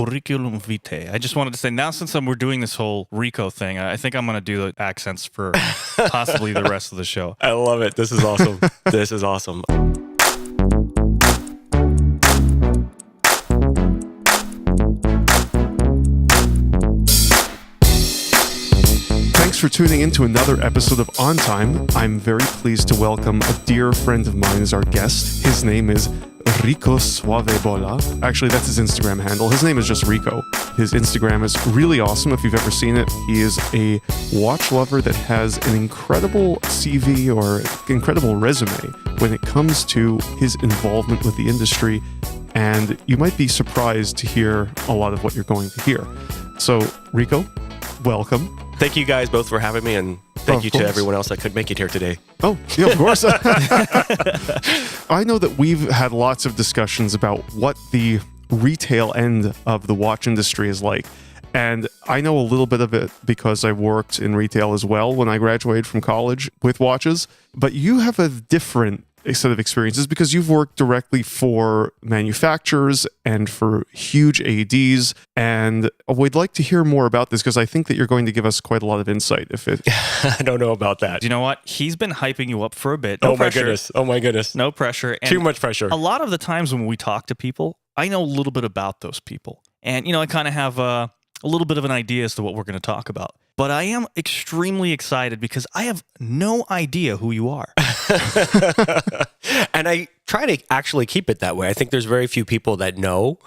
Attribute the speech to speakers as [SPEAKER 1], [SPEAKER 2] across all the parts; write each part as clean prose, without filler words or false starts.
[SPEAKER 1] curriculum vitae. I just wanted to say, now since we're doing this whole Rico thing, I think I'm going to do the accents for possibly the rest of the show.
[SPEAKER 2] I love it. This is awesome. This is awesome.
[SPEAKER 3] Thanks for tuning in to another episode of On Time. I'm very pleased to welcome a dear friend of mine as our guest. His name is Rico Suavebola. Actually, that's his Instagram handle. His name is just Rico. His Instagram is really awesome if you've ever seen it. He is a watch lover that has an incredible CV or incredible resume when it comes to his involvement with the industry. And you might be surprised to hear a lot of what you're going to hear. So, Rico, welcome.
[SPEAKER 2] Thank you guys both for having me, and thank you to everyone else that could make it here today.
[SPEAKER 3] Oh, yeah, of course. I know that we've had lots of discussions about what the retail end of the watch industry is like. And I know a little bit of it because I worked in retail as well when I graduated from college with watches. But you have a different set of experiences because you've worked directly for manufacturers and for huge ADs. And we'd like to hear more about this because I think that you're going to give us quite a lot of insight.
[SPEAKER 2] I don't know about that.
[SPEAKER 1] You know what? He's been hyping you up for a bit.
[SPEAKER 2] No pressure. Oh my goodness.
[SPEAKER 1] No pressure. And
[SPEAKER 2] too much pressure.
[SPEAKER 1] A lot of the times when we talk to people, I know a little bit about those people. And, I kind of have a little bit of an idea as to what we're going to talk about. But I am extremely excited because I have no idea who you are.
[SPEAKER 2] And I try to actually keep it that way. I think there's very few people that know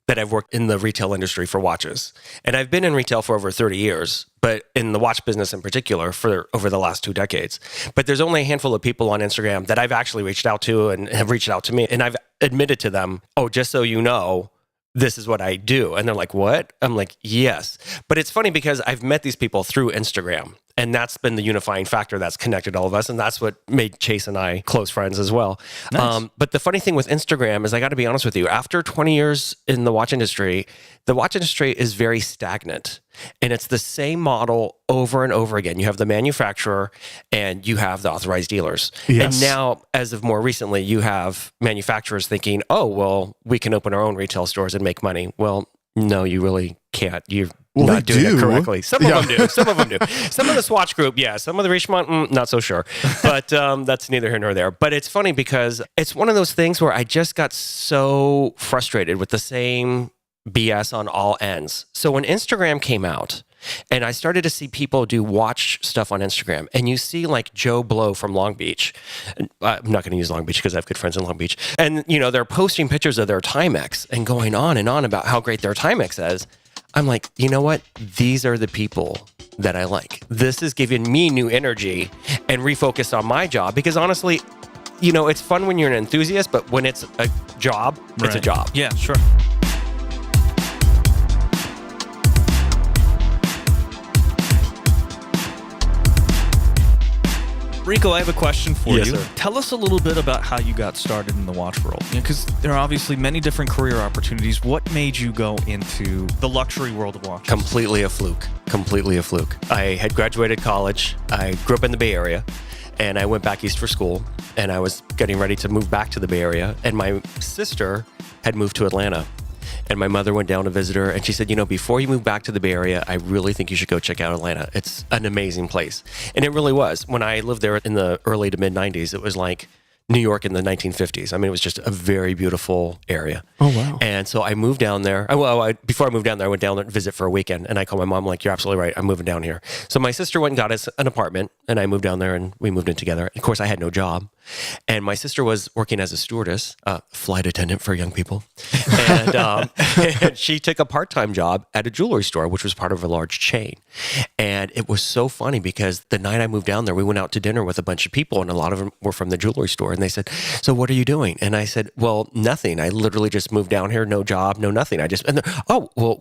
[SPEAKER 2] that I've worked in the retail industry for watches. And I've been in retail for over 30 years, but in the watch business in particular for over the last 2 decades. But there's only a handful of people on Instagram that I've actually reached out to and have reached out to me. And I've admitted to them, oh, just so you know, this is what I do. And they're like, what? I'm like, yes. But it's funny because I've met these people through Instagram. And that's been the unifying factor that's connected all of us. And that's what made Chase and I close friends as well.
[SPEAKER 1] Nice.
[SPEAKER 2] But the funny thing with Instagram is, I got to be honest with you, after 20 years in the watch industry is very stagnant. And it's the same model over and over again. You have the manufacturer and you have the authorized dealers.
[SPEAKER 3] Yes.
[SPEAKER 2] And now, as of more recently, you have manufacturers thinking, oh, well, we can open our own retail stores and make money. Well, no, you really can't. You're not doing it correctly. Some of them do. Some of them do. Some of the Swatch Group, yeah. Some of the Richemont, not so sure. But that's neither here nor there. But it's funny because it's one of those things where I just got so frustrated with the same BS on all ends. So when Instagram came out, and I started to see people do watch stuff on Instagram, and you see like Joe Blow from Long Beach. I'm not going to use Long Beach because I have good friends in Long Beach. And, they're posting pictures of their Timex and going on and on about how great their Timex is. I'm like, you know what? These are the people that I like. This is giving me new energy and refocus on my job because honestly, it's fun when you're an enthusiast, but when it's a job, It's a job.
[SPEAKER 1] Yeah, sure. Rico, I have a question for you.
[SPEAKER 2] Sir.
[SPEAKER 1] Tell us a little bit about how you got started in the watch world. Because there are obviously many different career opportunities. What made you go into the luxury world of watches?
[SPEAKER 2] Completely a fluke. I had graduated college. I grew up in the Bay Area, and I went back east for school, and I was getting ready to move back to the Bay Area, and my sister had moved to Atlanta. And my mother went down to visit her, and she said, before you move back to the Bay Area, I really think you should go check out Atlanta. It's an amazing place. And it really was. When I lived there in the early to mid 90s, it was like New York in the 1950s. I mean, it was just a very beautiful area.
[SPEAKER 3] Oh, wow.
[SPEAKER 2] And so I moved down there. Before I moved down there, I went down there to visit for a weekend. And I called my mom, like, you're absolutely right. I'm moving down here. So my sister went and got us an apartment. And I moved down there and we moved in together. Of course, I had no job. And my sister was working as a stewardess, flight attendant for young people. And, and she took a part-time job at a jewelry store, which was part of a large chain. And it was so funny because the night I moved down there, we went out to dinner with a bunch of people, and a lot of them were from the jewelry store. And they said, so what are you doing? And I said, well, nothing. I literally just moved down here, no job, no nothing.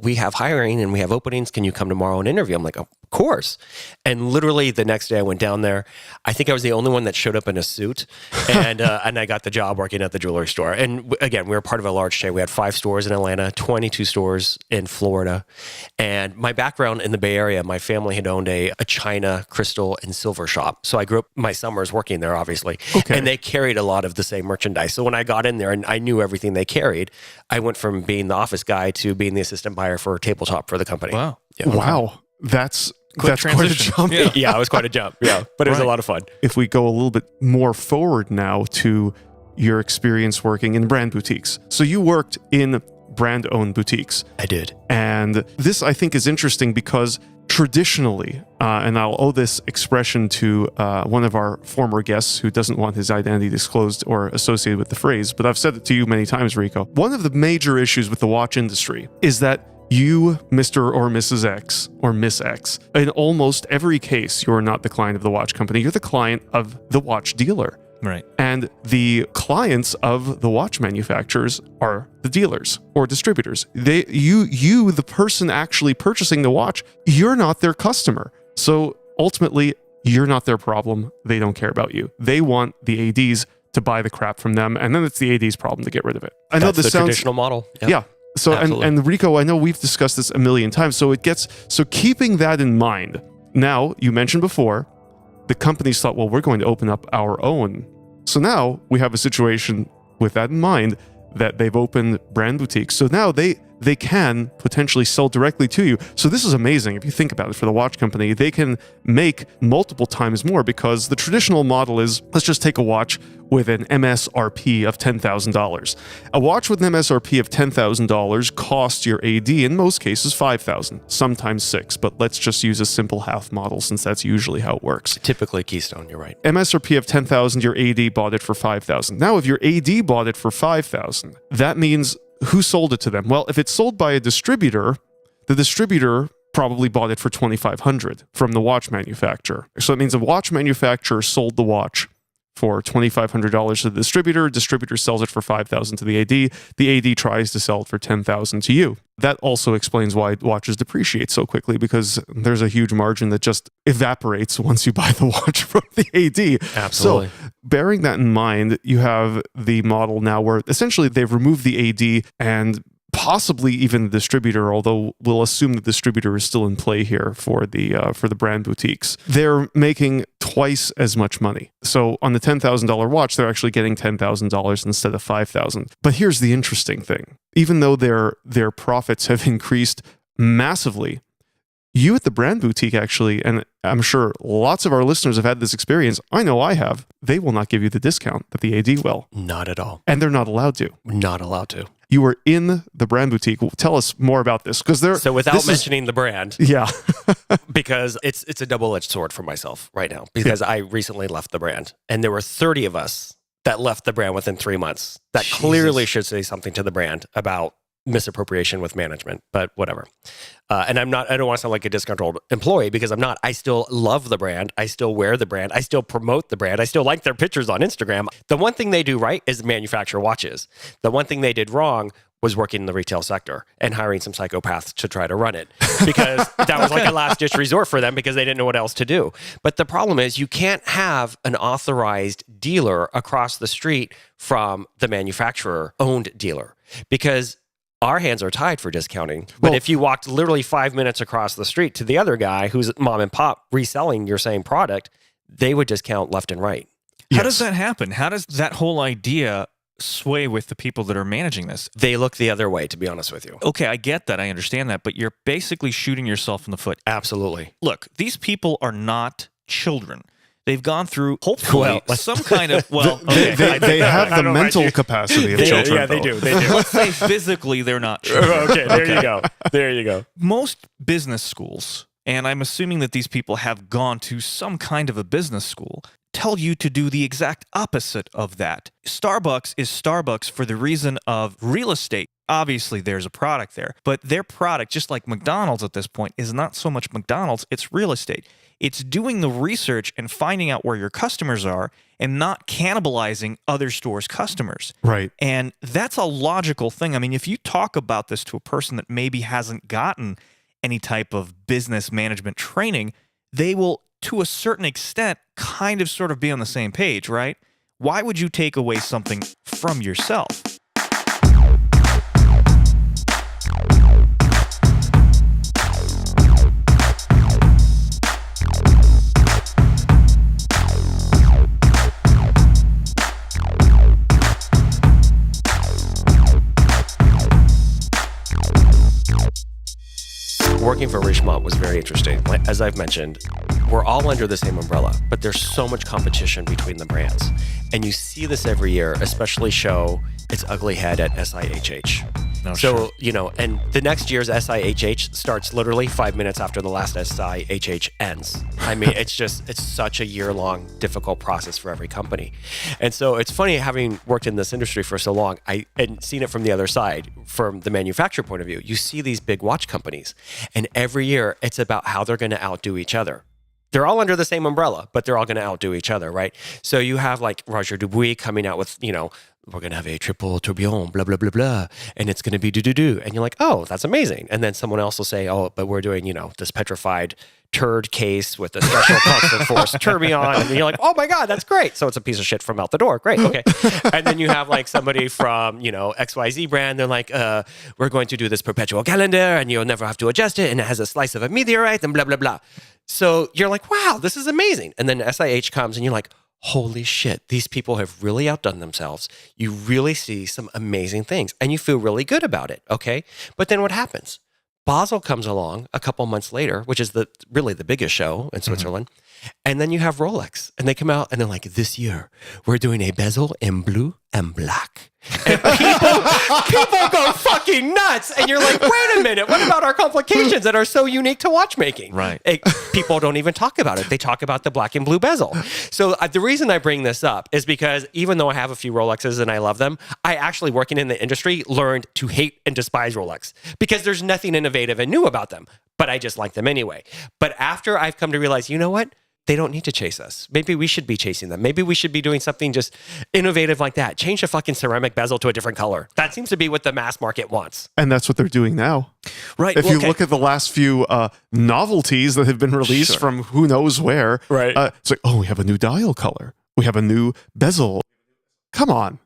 [SPEAKER 2] We have hiring and we have openings. Can you come tomorrow and interview? I'm like, of course. And literally the next day I went down there. I think I was the only one that showed up in a suit. and I got the job working at the jewelry store. And again, we were part of a large chain. We had 5 stores in Atlanta, 22 stores in Florida. And my background in the Bay Area, my family had owned a china, crystal, and silver shop. So I grew up my summers working there, obviously.
[SPEAKER 3] Okay.
[SPEAKER 2] And they carried a lot of the same merchandise. So when I got in there and I knew everything they carried, I went from being the office guy to being the assistant buyer for tabletop for the company.
[SPEAKER 1] Wow.
[SPEAKER 2] Yeah.
[SPEAKER 3] Wow. That's
[SPEAKER 1] Quick
[SPEAKER 3] quite a
[SPEAKER 1] transition.
[SPEAKER 3] jump.
[SPEAKER 1] Yeah.
[SPEAKER 2] Yeah, it was quite a jump. Yeah, but it was a
[SPEAKER 1] Right.
[SPEAKER 2] lot of fun.
[SPEAKER 3] If we go a little bit more forward now to your experience working in brand boutiques. So you worked in brand-owned boutiques.
[SPEAKER 2] I did.
[SPEAKER 3] And this, I think, is interesting because traditionally, and I'll owe this expression to one of our former guests who doesn't want his identity disclosed or associated with the phrase, but I've said it to you many times, Rico. One of the major issues with the watch industry is that you, Mr. or Mrs. X, or Miss X, in almost every case, you're not the client of the watch company. You're the client of the watch dealer.
[SPEAKER 1] Right.
[SPEAKER 3] And the clients of the watch manufacturers are the dealers or distributors. You, the person actually purchasing the watch, you're not their customer. So ultimately, you're not their problem. They don't care about you. They want the ADs to buy the crap from them, and then it's the AD's problem to get rid of it. I know
[SPEAKER 2] That's
[SPEAKER 3] this
[SPEAKER 2] the
[SPEAKER 3] sounds
[SPEAKER 2] traditional model. Yep.
[SPEAKER 3] yeah. So
[SPEAKER 2] Absolutely.
[SPEAKER 3] and Rico, I know we've discussed this a million times. So keeping that in mind. Now, you mentioned before, the companies thought, well, we're going to open up our own. So now we have a situation with that in mind that they've opened brand boutiques. So now they can potentially sell directly to you. So this is amazing if you think about it. For the watch company, they can make multiple times more because the traditional model is, let's just take a watch with an MSRP of $10,000. A watch with an MSRP of $10,000 costs your AD in most cases $5,000, sometimes $6,000, but let's just use a simple half model since that's usually how it works.
[SPEAKER 2] Typically Keystone, you're right.
[SPEAKER 3] MSRP of $10,000, your AD bought it for $5,000. Now, if your AD bought it for $5,000, that means who sold it to them? Well, if it's sold by a distributor, the distributor probably bought it for $2,500 from the watch manufacturer. So that means the watch manufacturer sold the watch for $2,500 to the distributor sells it for $5,000 to the AD tries to sell it for $10,000 to you. That also explains why watches depreciate so quickly, because there's a huge margin that just evaporates once you buy the watch from the AD.
[SPEAKER 2] Absolutely.
[SPEAKER 3] So bearing that in mind, you have the model now where essentially they've removed the AD and possibly even the distributor, although we'll assume the distributor is still in play here for the brand boutiques. They're making twice as much money. So on the $10,000 watch, they're actually getting $10,000 instead of $5,000. But here's the interesting thing. Even though their profits have increased massively, you at the brand boutique actually, and I'm sure lots of our listeners have had this experience, I know I have, they will not give you the discount that the AD will.
[SPEAKER 2] Not at all.
[SPEAKER 3] And they're not allowed to.
[SPEAKER 2] Not allowed to.
[SPEAKER 3] You were in the brand boutique. Tell us more about this, because
[SPEAKER 2] So without mentioning the brand,
[SPEAKER 3] yeah,
[SPEAKER 2] because it's a double-edged sword for myself right now, because I recently left the brand, and there were 30 of us that left the brand within 3 months. That clearly should say something to the brand about misappropriation with management, but whatever. And I don't want to sound like a disgruntled employee, because I'm not. I still love the brand. I still wear the brand. I still promote the brand. I still like their pictures on Instagram. The one thing they do right is manufacture watches. The one thing they did wrong was working in the retail sector and hiring some psychopaths to try to run it, because that was like a last-ditch resort for them, because they didn't know what else to do. But the problem is you can't have an authorized dealer across the street from the manufacturer-owned dealer, because our hands are tied for discounting. But if you walked literally 5 minutes across the street to the other guy who's mom and pop reselling your same product, they would discount left and right.
[SPEAKER 1] How does that happen? How does that whole idea sway with the people that are managing this?
[SPEAKER 2] They look the other way, to be honest with you.
[SPEAKER 1] Okay, I get that. I understand that. But you're basically shooting yourself in the foot.
[SPEAKER 2] Absolutely.
[SPEAKER 1] Look, these people are not children. They've gone through, hopefully, some kind of, okay.
[SPEAKER 3] they have the mental capacity of children.
[SPEAKER 2] Yeah, they do.
[SPEAKER 1] Let's say physically they're not children.
[SPEAKER 2] Okay, there you go. There you go.
[SPEAKER 1] Most business schools, and I'm assuming that these people have gone to some kind of a business school, tell you to do the exact opposite of that. Starbucks is Starbucks for the reason of real estate. Obviously, there's a product there, but their product, just like McDonald's at this point, is not so much McDonald's, it's real estate. It's doing the research and finding out where your customers are and not cannibalizing other stores' customers.
[SPEAKER 3] Right.
[SPEAKER 1] And that's a logical thing. I mean, if you talk about this to a person that maybe hasn't gotten any type of business management training, they will, to a certain extent, kind of sort of be on the same page, right? Why would you take away something from yourself?
[SPEAKER 2] Working for Richemont was very interesting. As I've mentioned, we're all under the same umbrella, but there's so much competition between the brands. And you see this every year, especially show its ugly head at SIHH.
[SPEAKER 1] Oh,
[SPEAKER 2] So,
[SPEAKER 1] sure.
[SPEAKER 2] you know, and the next year's SIHH starts literally 5 minutes after the last SIHH ends. I mean, it's such a year-long, difficult process for every company. And so it's funny, having worked in this industry for so long, and seen it from the other side, from the manufacturer point of view. You see these big watch companies, and every year it's about how they're going to outdo each other. They're all under the same umbrella, but they're all going to outdo each other, right? So you have like Roger Dubuis coming out with, you know, we're going to have a triple tourbillon, blah, blah, blah, blah, and it's going to be do-do-do. And you're like, oh, that's amazing. And then someone else will say, oh, but we're doing, you know, this petrified turd case with a special constant force tourbillon. And you're like, oh my God, that's great. So it's a piece of shit from out the door. Great. Okay. And then you have like somebody from, you know, XYZ brand. They're like, we're going to do this perpetual calendar and you'll never have to adjust it. And it has a slice of a meteorite and blah, blah, blah. So you're like, wow, this is amazing. And then SIH comes and you're like, holy shit, these people have really outdone themselves. You really see some amazing things and you feel really good about it. Okay. But then what happens? Basel comes along a couple months later, which is really the biggest show in Switzerland. And then you have Rolex and they come out and they're like, this year we're doing a bezel in blue and black. And people go fucking nuts. And you're like, wait a minute, what about our complications that are so unique to watchmaking?
[SPEAKER 1] Right.
[SPEAKER 2] People don't even talk about it. They talk about the black and blue bezel. So the reason I bring this up is because even though I have a few Rolexes and I love them, I actually, working in the industry, learned to hate and despise Rolex because there's nothing innovative and new about them, but I just like them anyway. But after I've come to realize, you know what? They don't need to chase us. Maybe we should be chasing them. Maybe we should be doing something just innovative like that. Change the fucking ceramic bezel to a different color. That seems to be what the mass market wants.
[SPEAKER 3] And that's what they're doing now.
[SPEAKER 1] Right.
[SPEAKER 3] If you look at the last few novelties that have been released
[SPEAKER 1] Sure.
[SPEAKER 3] from who knows where,
[SPEAKER 2] Right.
[SPEAKER 3] It's like, oh, we have a new dial color. We have a new bezel. Come on.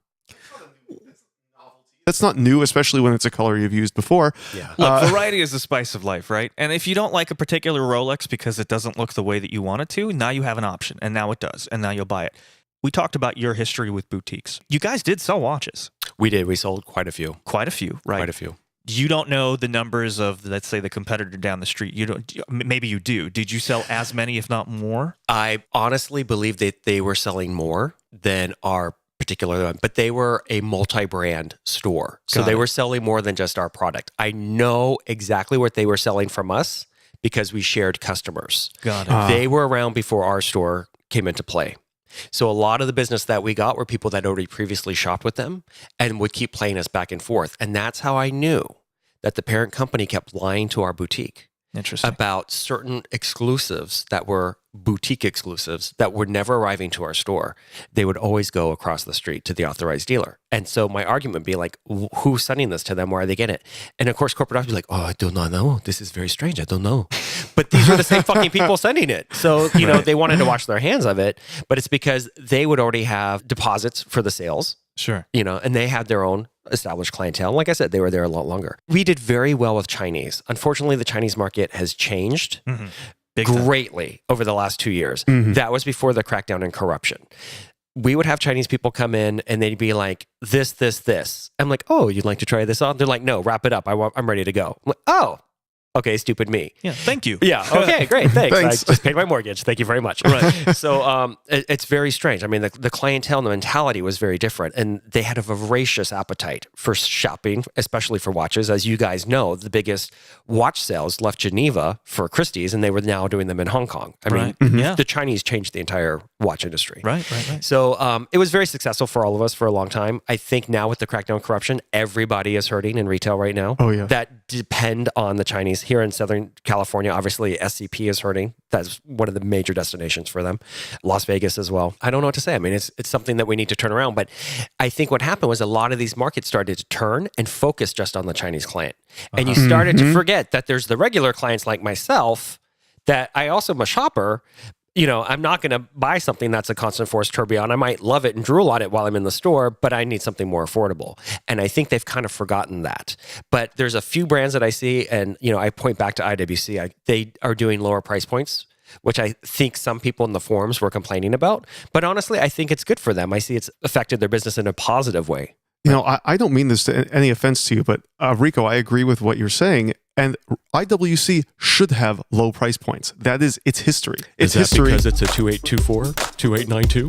[SPEAKER 3] That's not new, especially when it's a color you've used before.
[SPEAKER 2] Yeah.
[SPEAKER 1] Look, variety is the spice of life, right? And if you don't like a particular Rolex because it doesn't look the way that you want it to, now you have an option, and now it does, and now you'll buy it. We talked about your history with boutiques. You guys did sell watches.
[SPEAKER 2] We did. We sold quite a few.
[SPEAKER 1] Quite a few, right?
[SPEAKER 2] Quite a few.
[SPEAKER 1] You don't know the numbers of, let's say, the competitor down the street. You don't. Maybe you do. Did you sell as many, if not more?
[SPEAKER 2] I honestly believe that they were selling more than our particular one, but they were a multi-brand store. So
[SPEAKER 1] Got
[SPEAKER 2] they
[SPEAKER 1] it.
[SPEAKER 2] were selling more than just our product. I know exactly what they were selling from us because we shared customers.
[SPEAKER 1] Got it.
[SPEAKER 2] They were around before our store came into play. So a lot of the business that we got were people that already previously shopped with them and would keep playing us back and forth. And that's how I knew that the parent company kept lying to our boutique
[SPEAKER 1] Interesting.
[SPEAKER 2] about certain exclusives that were boutique exclusives that were never arriving to our store. They would always go across the street to the authorized dealer. And so my argument would be like, who's sending this to them? Where are they getting it? And of course, corporate office would be like, oh, I do not know. This is very strange. I don't know. But these are the same fucking people sending it. So, you know, they wanted to wash their hands of it, but it's because they would already have deposits for the sales,
[SPEAKER 1] Sure.
[SPEAKER 2] you know, and they had their own established clientele. Like I said, they were there a lot longer. We did very well with Chinese. Unfortunately, the Chinese market has changed
[SPEAKER 1] Big time.
[SPEAKER 2] greatly over the last 2 years. That was before the crackdown in corruption. We would have Chinese people come in and they'd be like, this, this, this. I'm like, oh, you'd like to try this on? They're like, no, wrap it up. I'm ready to go. I'm like, oh, okay, stupid me.
[SPEAKER 1] Yeah. Thank you.
[SPEAKER 2] Yeah. Okay, great. Thanks.
[SPEAKER 3] Thanks.
[SPEAKER 2] I just paid my mortgage. Thank you very much.
[SPEAKER 1] Right.
[SPEAKER 2] So it's very strange. I mean, the clientele and the mentality was very different. And they had a voracious appetite for shopping, especially for watches. As you guys know, the biggest watch sales left Geneva for Christie's, and they were now doing them in Hong Kong. I mean,
[SPEAKER 1] Right. Yeah.
[SPEAKER 2] the Chinese changed the entire watch industry.
[SPEAKER 1] Right.
[SPEAKER 2] So it was very successful for all of us for a long time. I think now with the crackdown corruption, everybody is hurting in retail right now.
[SPEAKER 3] Oh, yeah.
[SPEAKER 2] That depend on the Chinese. Here in Southern California, obviously SCP is hurting. That's one of the major destinations for them. Las Vegas as well. I don't know what to say. I mean, it's something that we need to turn around. But I think what happened was a lot of these markets started to turn and focus just on the Chinese client. And you started to forget that there's the regular clients like myself that I also am a shopper. I'm not going to buy something that's a constant force tourbillon. I might love it and drool on it while I'm in the store, but I need something more affordable. And I think they've kind of forgotten that. But there's a few brands that I see, and I point back to IWC. They are doing lower price points, which I think some people in the forums were complaining about. But honestly, I think it's good for them. I see it's affected their business in a positive way.
[SPEAKER 3] I don't mean this to any offense to you, but Rico, I agree with what you're saying. And IWC should have low price points. That is its history. It's history
[SPEAKER 2] because it's a 2824, 2892.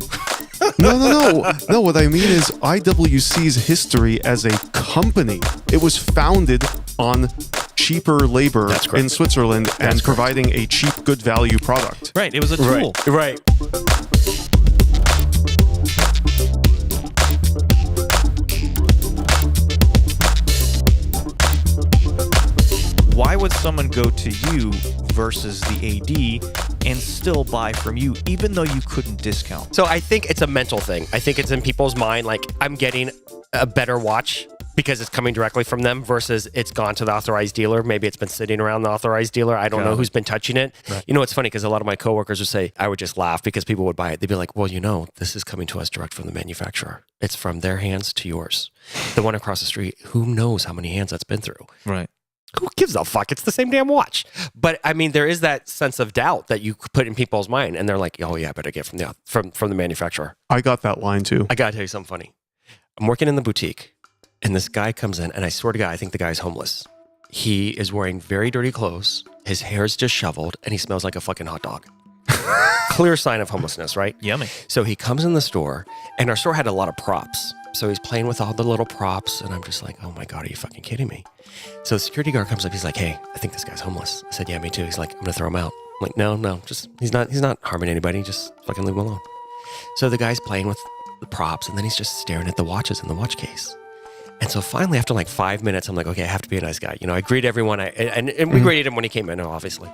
[SPEAKER 3] No. What I mean is IWC's history as a company. It was founded on cheaper labor in Switzerland and providing a cheap, good value product.
[SPEAKER 1] Right. It was a tool.
[SPEAKER 2] Right.
[SPEAKER 1] Why would someone go to you versus the AD and still buy from you, even though you couldn't discount?
[SPEAKER 2] So I think it's a mental thing. I think it's in people's mind, like, I'm getting a better watch because it's coming directly from them versus it's gone to the authorized dealer. Maybe it's been sitting around the authorized dealer. I don't know who's been touching it. Right. It's funny because a lot of my coworkers would say, I would just laugh because people would buy it. They'd be like, well, this is coming to us direct from the manufacturer. It's from their hands to yours. The one across the street, who knows how many hands that's been through?
[SPEAKER 1] Right.
[SPEAKER 2] Who gives a fuck? It's the same damn watch. But I mean, there is that sense of doubt that you put in people's mind, and they're like, "Oh yeah, I better get from the manufacturer."
[SPEAKER 3] I got that line too.
[SPEAKER 2] I gotta tell you something funny. I'm working in the boutique, and this guy comes in, and I swear to God, I think the guy's homeless. He is wearing very dirty clothes. His hair's disheveled, and he smells like a fucking hot dog. Clear sign of homelessness, right?
[SPEAKER 1] Yummy.
[SPEAKER 2] So he comes in the store, and our store had a lot of props. So he's playing with all the little props, and I'm just like, oh my God, are you fucking kidding me? So the security guard comes up, he's like, hey, I think this guy's homeless. I said, yeah, me too. He's like, I'm gonna throw him out. I'm like, no, just he's not harming anybody, just fucking leave him alone. So the guy's playing with the props, and then he's just staring at the watches in the watch case. And so finally, after like 5 minutes, I'm like, okay, I have to be a nice guy. I greet everyone, and we greeted him when he came in, obviously.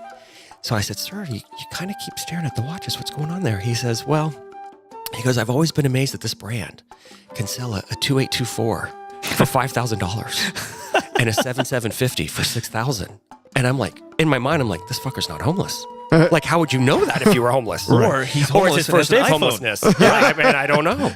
[SPEAKER 2] So I said, sir, you kind of keep staring at the watches. What's going on there? He says, well, he goes, I've always been amazed that this brand can sell a 2824 for $5,000 and a 7750 for $6,000. And I'm like, in my mind, I'm like, this fucker's not homeless. Like, how would you know that if you were homeless?
[SPEAKER 1] Or he's homeless,
[SPEAKER 2] or it's his first day of homelessness. Yeah, I don't know.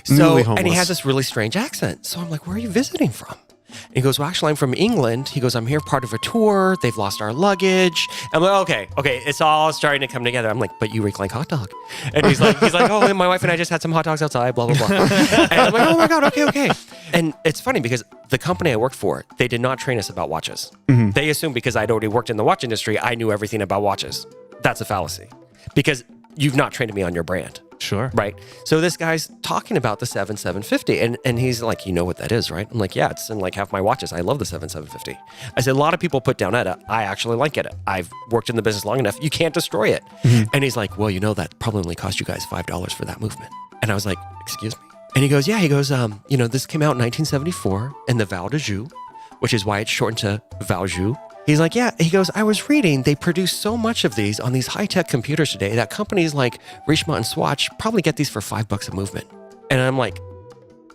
[SPEAKER 2] So, and he has this really strange accent. So I'm like, where are you visiting from? And he goes, well, actually, I'm from England. He goes, I'm here part of a tour. They've lost our luggage. I'm like, okay, it's all starting to come together. I'm like, but you reek like hot dog. And he's like, oh, my wife and I just had some hot dogs outside, blah, blah, blah. And I'm like, oh my God, okay. And it's funny because the company I worked for, they did not train us about watches. Mm-hmm. They assumed because I'd already worked in the watch industry, I knew everything about watches. That's a fallacy because you've not trained me on your brand.
[SPEAKER 1] Sure.
[SPEAKER 2] Right. So this guy's talking about the 7750 and he's like, you know what that is, right? I'm like, yeah, it's in like half my watches. I love the 7750. I said, a lot of people put down ETA. I actually like ETA. I've worked in the business long enough. You can't destroy it. Mm-hmm. And he's like, well, that probably only cost you guys $5 for that movement. And I was like, excuse me? And he goes, yeah, this came out in 1974 in the Val d'Ajou, which is why it's shortened to Valjoux. He's like, yeah. He goes, I was reading they produce so much of these on these high-tech computers today that companies like Richemont and Swatch probably get these for $5 a movement. And I'm like,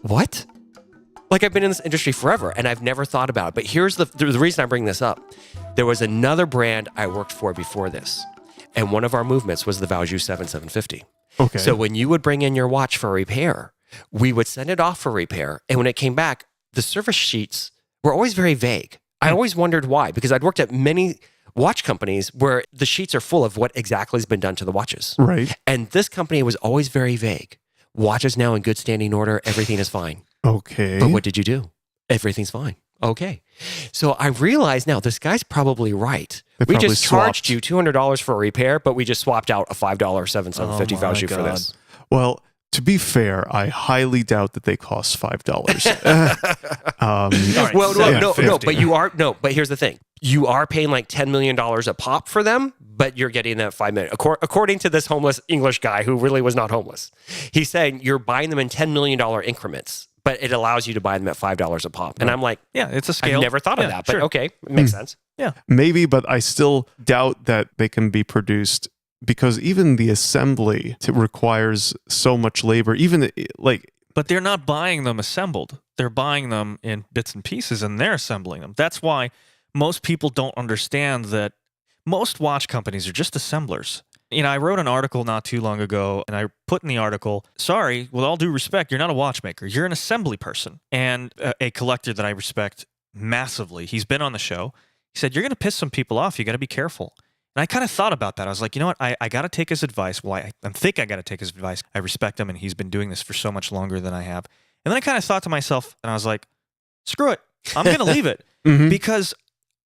[SPEAKER 2] what? Like, I've been in this industry forever and I've never thought about it. But here's the reason I bring this up. There was another brand I worked for before this. And one of our movements was the Valjoux 7750.
[SPEAKER 3] Okay.
[SPEAKER 2] So when you would bring in your watch for repair, we would send it off for repair. And when it came back, the service sheets were always very vague. I always wondered why, because I'd worked at many watch companies where the sheets are full of what exactly has been done to the watches.
[SPEAKER 3] Right.
[SPEAKER 2] And this company was always very vague. Watch is now in good standing order. Everything is fine.
[SPEAKER 3] Okay.
[SPEAKER 2] But what did you do? Everything's fine. Okay. So I realize now this guy's probably right. We just charged you $200 for a repair, but we just swapped out a $5 7750 Valjoux for this.
[SPEAKER 3] Well, to be fair, I highly doubt that they cost $5.
[SPEAKER 2] Right, well, but here's the thing. You are paying like $10 million a pop for them, but you're getting that $5 million. According to this homeless English guy who really was not homeless, he's saying you're buying them in $10 million increments, but it allows you to buy them at $5 a pop. And I'm like,
[SPEAKER 1] yeah, it's a scale.
[SPEAKER 2] I've never thought of that, but okay, it makes sense.
[SPEAKER 1] Yeah.
[SPEAKER 3] Maybe, but I still doubt that they can be produced because even the assembly requires so much labor,
[SPEAKER 1] But they're not buying them assembled. They're buying them in bits and pieces and they're assembling them. That's why most people don't understand that most watch companies are just assemblers. I wrote an article not too long ago, and I put in the article, sorry, with all due respect, you're not a watchmaker. You're an assembly person. And a collector that I respect massively, he's been on the show. He said, you're going to piss some people off. You got to be careful. And I kind of thought about that. I was like, you know what? I got to take his advice. Well, I think I got to take his advice. I respect him, and he's been doing this for so much longer than I have. And then I kind of thought to myself, and I was like, screw it. I'm going to leave it because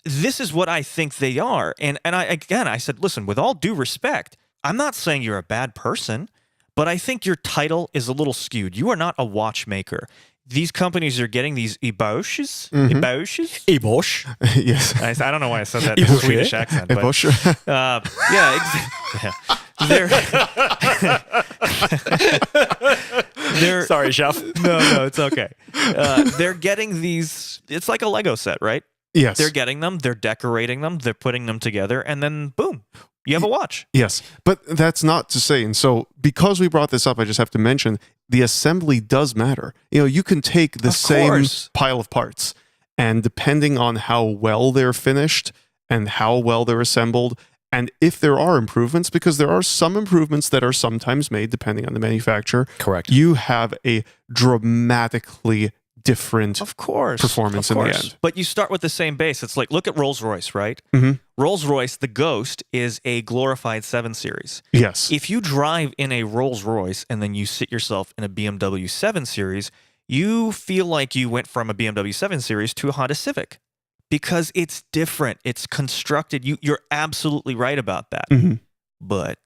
[SPEAKER 1] this is what I think they are. And I said, listen, with all due respect, I'm not saying you're a bad person, but I think your title is a little skewed. You are not a watchmaker. These companies are getting these eboches.
[SPEAKER 2] Ebosh.
[SPEAKER 3] Yes.
[SPEAKER 1] I don't know why I said that in a Swedish accent. But, they're
[SPEAKER 2] Sorry, chef.
[SPEAKER 1] No, it's okay. They're getting these. It's like a Lego set, right?
[SPEAKER 3] Yes.
[SPEAKER 1] They're getting them. They're decorating them. They're putting them together, and then boom, you have a watch.
[SPEAKER 3] Yes, but that's not to say. And so, because we brought this up, I just have to mention the assembly does matter. You can take the same pile of parts, and depending on how well they're finished and how well they're assembled, and if there are improvements, because there are some improvements that are sometimes made depending on the manufacturer.
[SPEAKER 2] Correct.
[SPEAKER 3] You have a dramatically different performance in the end.
[SPEAKER 1] But you start with the same base. It's like, look at Rolls-Royce, right?
[SPEAKER 3] Mm-hmm.
[SPEAKER 1] Rolls-Royce, the Ghost, is a glorified 7 Series.
[SPEAKER 3] Yes.
[SPEAKER 1] If you drive in a Rolls-Royce and then you sit yourself in a BMW 7 Series, you feel like you went from a BMW 7 Series to a Honda Civic because it's different. It's constructed. You're absolutely right about that.
[SPEAKER 3] Mm-hmm.
[SPEAKER 1] But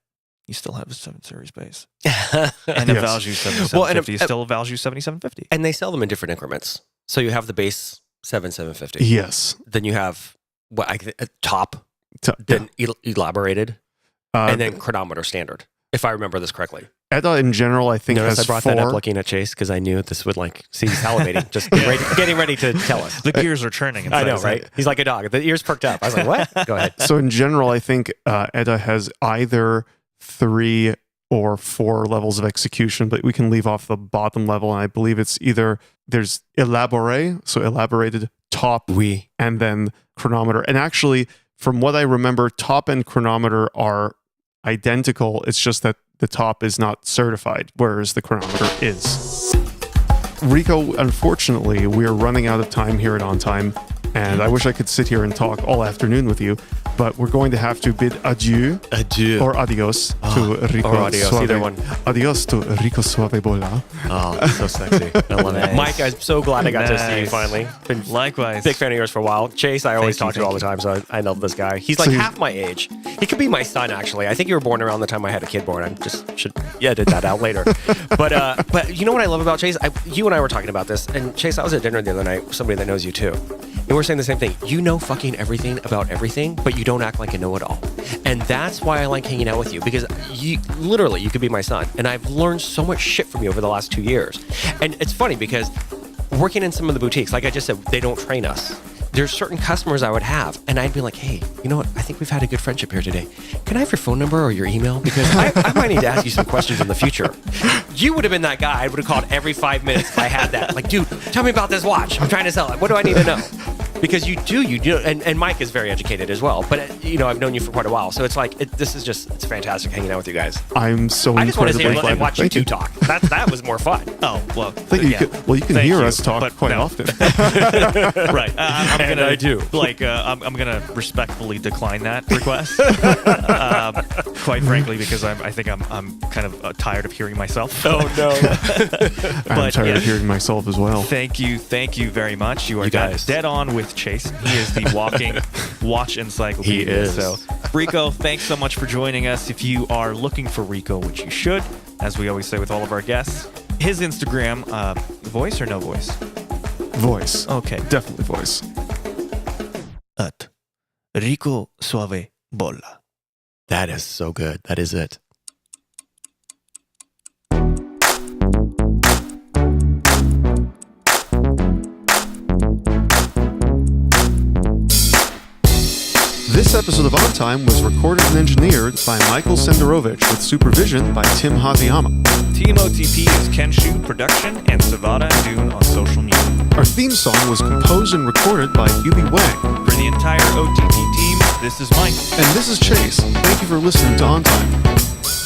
[SPEAKER 1] you still have a 7 Series base. And a Valjoux 7750 is still a Valjoux 7750.
[SPEAKER 2] And they sell them in different increments. So you have the base 7750.
[SPEAKER 3] Yes.
[SPEAKER 2] Then you have top, then elaborated, and then chronometer standard, if I remember this correctly.
[SPEAKER 3] ETA in general, I think, has
[SPEAKER 2] I brought
[SPEAKER 3] 4.
[SPEAKER 2] that up looking at Chase because I knew this would see he's salivating, just getting ready to tell us.
[SPEAKER 1] The gears are turning.
[SPEAKER 2] I know, right? He's like a dog. The ears perked up. I was like, what? Go ahead.
[SPEAKER 3] So in general, I think ETA has either 3 or 4 levels of execution, but we can leave off the bottom level. And I believe it's either there's elaboré, so elaborated, top, and then chronometer. And actually, from what I remember, top and chronometer are identical. It's just that the top is not certified, whereas the chronometer is. Rico, unfortunately, we're running out of time here at On Time, and I wish I could sit here and talk all afternoon with you, but we're going to have to bid adieu or adios to Rico.
[SPEAKER 2] Or adios,
[SPEAKER 3] Suave.
[SPEAKER 2] either one.
[SPEAKER 3] Adios to Rico Suave Bola.
[SPEAKER 2] Oh, so sexy. I love it. Mike, I'm so glad I got to see you finally. Been
[SPEAKER 1] Likewise.
[SPEAKER 2] big fan of yours for a while. Chase, I always talk to all the time, so I love this guy. He's like half my age. He could be my son, actually. I think you were born around the time I had a kid born. I just should edit that out later. But you know what I love about Chase? You and I were talking about this, and Chase, I was at dinner the other night with somebody that knows you too. And we're saying the same thing. You know fucking everything about everything, but you don't act like a know-it-all. And that's why I like hanging out with you, because you could be my son. And I've learned so much shit from you over the last 2 years. And it's funny because working in some of the boutiques, like I just said, they don't train us. There's certain customers I would have, and I'd be like, hey, you know what? I think we've had a good friendship here today. Can I have your phone number or your email? Because I might need to ask you some questions in the future. You would have been that guy. I would have called every 5 minutes if I had that. Like, dude, tell me about this watch. I'm trying to sell it. What do I need to know? Because you do, and Mike is very educated as well. But I've known you for quite a while, so it's like it's fantastic hanging out with you guys.
[SPEAKER 3] I'm so
[SPEAKER 2] I just want to
[SPEAKER 3] incredibly
[SPEAKER 2] sit
[SPEAKER 3] glad.
[SPEAKER 2] and watch you two talk. That was more fun.
[SPEAKER 1] Oh well,
[SPEAKER 3] you can hear us talk quite often.
[SPEAKER 1] Right. I do. I'm gonna respectfully decline that request. Quite frankly, because I think I'm kind of tired of hearing myself.
[SPEAKER 2] Oh no.
[SPEAKER 3] I'm tired of hearing myself as well.
[SPEAKER 1] Thank you very much. You are dead on with Chase. He is the walking watch encyclopedia.
[SPEAKER 2] He is.
[SPEAKER 1] So, Rico, thanks so much for joining us. If you are looking for Rico, which you should, as we always say with all of our guests, his Instagram, voice or no voice?
[SPEAKER 3] Voice.
[SPEAKER 1] Okay.
[SPEAKER 3] Definitely voice.
[SPEAKER 1] At Rico Suave Bola.
[SPEAKER 2] That is so good. That is it.
[SPEAKER 3] This episode of On Time was recorded and engineered by Michael Senderovich with supervision by Tim Haviyama.
[SPEAKER 1] Team OTP is Kenshu Production and Savada and Dune on social media.
[SPEAKER 3] Our theme song was composed and recorded by Hubie Wang.
[SPEAKER 1] For the entire OTP team, This is Mike.
[SPEAKER 3] And this is Chase. Thank you for listening to On Time.